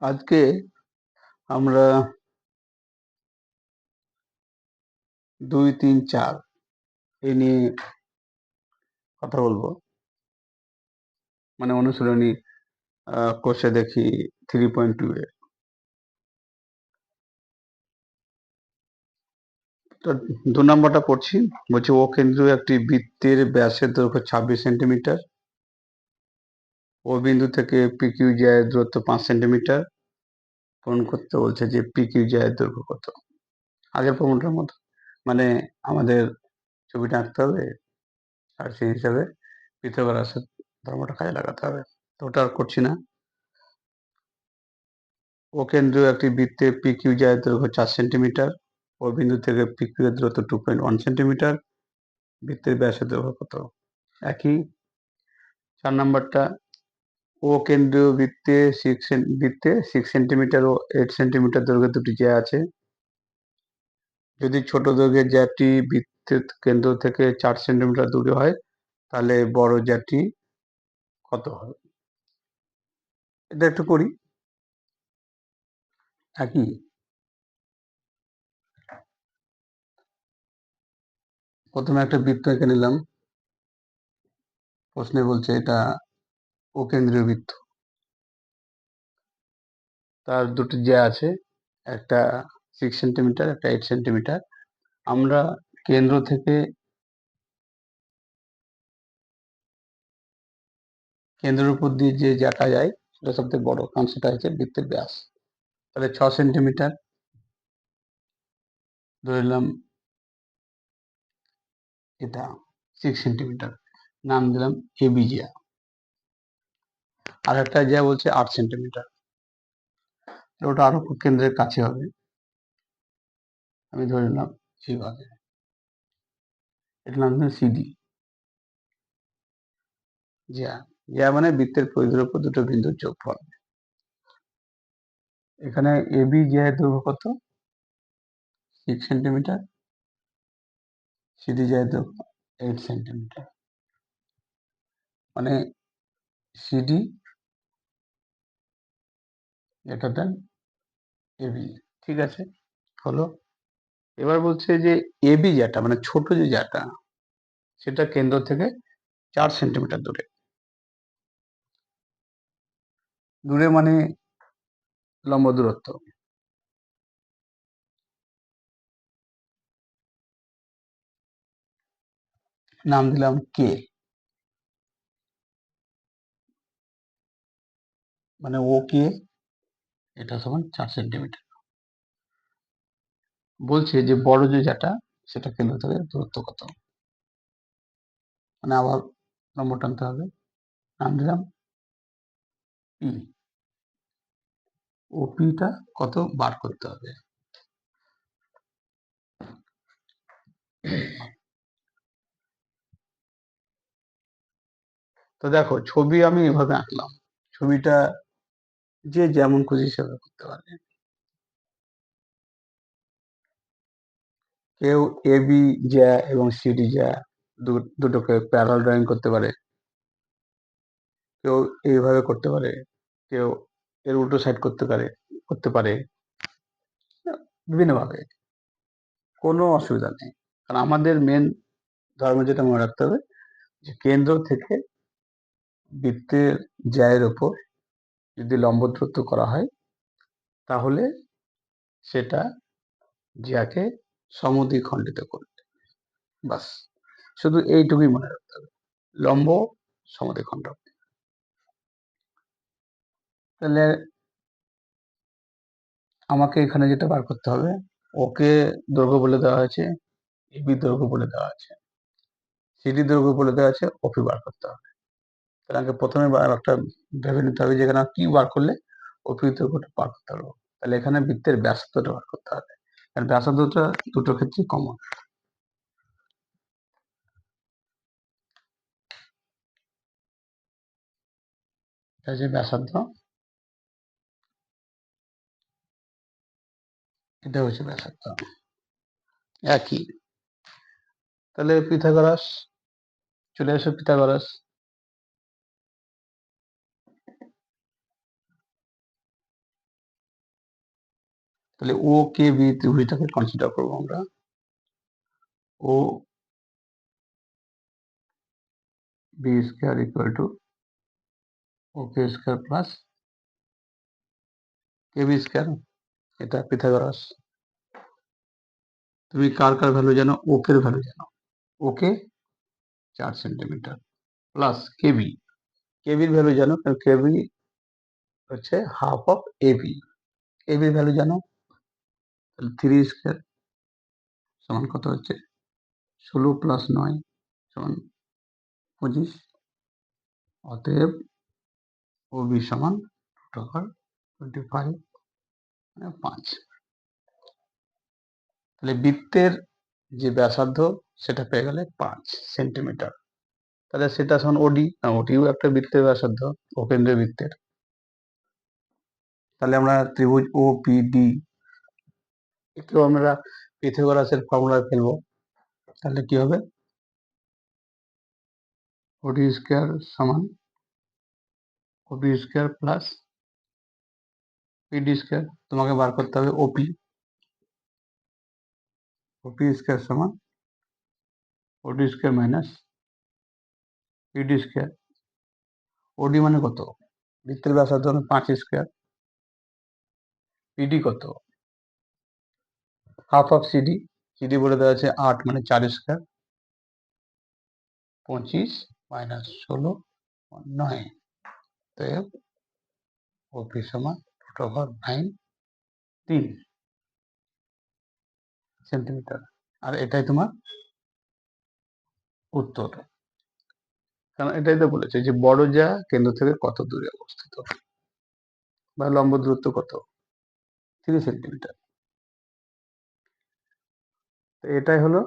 আজকে আমরা ২, ৩, ৪ এই নিয়ে কথা বলবো। মানে অনুশীলনী কোষে দেখি 3.2 এ। তো ২ নম্বরটা পড়ছি। বলছে ও কেন্দ্রীয় একটি বৃত্তের ব্যাসের দৈর্ঘ্য ২৬ সেন্টিমিটার। ও বিন্দু থেকে PQJ এর দূরত্ব ৫ সেন্টিমিটার। পূরণ করতে বলছে যে PQJ এর দৈর্ঘ্য কত? আগের প্রশ্নটার মতো। মানে আমাদের ছবিটা আঁকতে হবে আর সেই হিসাবে পিথাগোরাসের ধর্মটা কাজে লাগাতে হবে। তো ওটা আর করছি না। ও কেন্দ্রীয় একটি বৃত্তে PQJ এর দৈর্ঘ্য ৪ সেন্টিমিটার। ও বিন্দু থেকে PQ এর দূরত্ব 2.1 সেন্টিমিটার। বৃত্তের ব্যাসের দৈর্ঘ্য কত? একই। ৪ নাম্বারটা ও কেন্দ্রীয় বৃত্তে 6 সেন্টিমিটার ও 8 সেন্টিমিটার দৈর্ঘ্যের দুটি জ্যা আছে। যদি ছোট দৈর্ঘ্যের জ্যাটি বৃত্তের কেন্দ্র থেকে ৪ সেন্টিমিটার দূরে হয় তাহলে বড় জ্যাটি কত হবে? এটা একটু করি। একই। প্রথমে একটা বৃত্ত এঁকে নিলাম। প্রশ্নে বলছে এটা ও কেন্দ্রীয় বৃত্ত। তার দুটি জ্যা আছে, একটা 6 সেন্টিমিটার, একটা 8 সেন্টিমিটার। আমরা কেন্দ্র থেকে কেন্দ্রের উপর দিয়ে যে জ্যাটা যায় সেটা সবথেকে বড়, কারণ সেটা হচ্ছে বৃত্তের ব্যাস। তাহলে 6 সেন্টিমিটার ধরে নিলাম, এটা 6 সেন্টিমিটার, নাম দিলাম এবি জ্যা। আর একটা জ্যা বলছে 8 সেন্টিমিটার, ওটা আরো কেন্দ্রের কাছে হবে। আমি ধরে নিলাম এইভাবে, এটার নাম দিলাম সিডি জ্যা। জ্যা মানে বৃত্তের পরিধির উপর দুটো বিন্দুর যোগফল। এখানে এবি জ্যা এর দৈর্ঘ্য কত? 6 সেন্টিমিটার। সিডি জ্যা এর দৈর্ঘ্য 8 সেন্টিমিটার। মানে সিডি এটা দেন এবি। ঠিক আছে, হলো। এবার বলছে যে এবি জ্যাটা মানে ছোট যে জ্যাটা সেটা কেন্দ্র থেকে 4 সেন্টিমিটার দূরে। দূরে মানে লম্ব দূরত্ব। নাম দিলাম কে। মানে ও কে এটা সমান 4 সেন্টিমিটার। বলছে যে বড় যে জ্যাটা সেটা কেন্দ্র থেকে দূরত্ব কত? মানে আবার নম্বর টানতে হবে। নাম দিলাম পি। ও পিটা কত বার করতে হবে। তো দেখো ছবি আমি এভাবে আঁকলাম। ছবিটা যে যেমন খুশি সেভাবে করতে পারে। কেউ এবি জ্যা এবং সিডি জ্যা দুটোকে প্যারালাল ড্রয়িং করতে পারে। কেউ এইভাবে করতে পারে, কেউ এর উল্টো সাইড করতে পারে বিভিন্নভাবে। কোনো অসুবিধা নেই। কারণ আমাদের মেন ধর্ম যেটা মনে রাখতে হবে যে কেন্দ্র থেকে বৃত্তের জ্যায়ের ওপর যদি লম্ব দূরত্ব করা হয় তাহলে সেটা জ্যাকে সমদ্বিখণ্ডিত করবে। বাস, শুধু এইটুকুই মনে রাখতে হবে, লম্ব সমদ্বিখণ্ডক। তাহলে আমাকে এখানে যেটা বার করতে হবে, ওকে দৈর্ঘ্য বলে দেওয়া হয়েছে, এবি দৈর্ঘ্য বলে দেওয়া আছে, সিডি দৈর্ঘ্য বলে দেওয়া আছে, ওপি বার করতে হবে। তাহলে আমাকে প্রথমে একটা ভেবে নিতে হবে যে এখানে কি বার করলে ওপি দৈর্ঘ্যটা বার করতে পারবো। তাহলে এখানে বৃত্তের ব্যাসার্ধটা বার করতে হবে, কারণ ব্যাসার্ধটা দুটো ক্ষেত্রে কমন। এটা যে ব্যাসার্ধ, এটা হচ্ছে ব্যাসার্ধ। একই। তাহলে পিথাগোরাস, চলে আসো পিথাগোরাস। তাহলে ও কে বি ত্রিভুজটাকে কনসিডার করবো আমরা। O B square equal to O K square plus K B square, এটা পিথাগোরাস। তুমি কার কার ভ্যালু জানো? ওকে এর ভ্যালু জানো, ওকে 4 সেন্টিমিটার প্লাস কেবি, কেবির ভ্যালু জানো, কারণ কেবি হচ্ছে হাফ অফ এবি, এবির ভ্যালু জানো, তাহলে 3 স্কোয়ার সমান কত হচ্ছে 16 প্লাস 9 সমান 25, অতএব ও বি সমান √25 মানে 5। তাহলে বৃত্তের যে ব্যাসার্ধ সেটা পেয়ে গেলে 5 সেন্টিমিটার। তাহলে সেটা সমান ওডি, ওডিও একটা বৃত্তের ব্যাসার্ধ, অকেন্দ্রীয় বৃত্তের। তাহলে আমরা ত্রিভুজ ও পি ডি একেও আমরা পিথাগোরাসের ফর্মুলায় ফেলবো। তাহলে কি হবে? ওডি স্কোয়ার সমান Obi square plus PD square. তোমাকে বার করতে হবে ওপি, ওপি স্কোয়ার সমান ওডি স্কোয়ার মাইনাস পিডি স্কোয়ার। ওডি মানে কত? বৃত্তের ব্যাসার্ধ 5 স্কোয়ার। পিডি কত? হাফ অফ সিডি, সিডি বলে দেওয়া আছে 8 মানে 4 স্কোয়ার, 25 মাইনাস 16 9, তো ওপি সমান √9 3 সেন্টিমিটার। আর এটাই তোমার উত্তর। কারণ এটাই তো বলেছে যে বড় যা কেন্দ্র থেকে কত দূরে অবস্থিত, বা লম্ব দূরত্ব কত 3 সেন্টিমিটার। তো এটাই হলো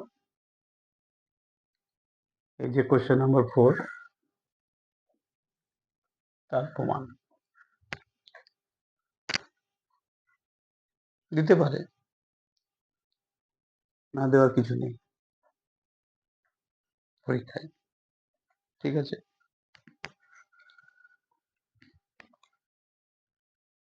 এই যে কোশ্চেন নাম্বার 4 তার প্রমাণ। দিতে পারে, না দেওয়ার কিছু নেই পরীক্ষায়, ঠিক আছে।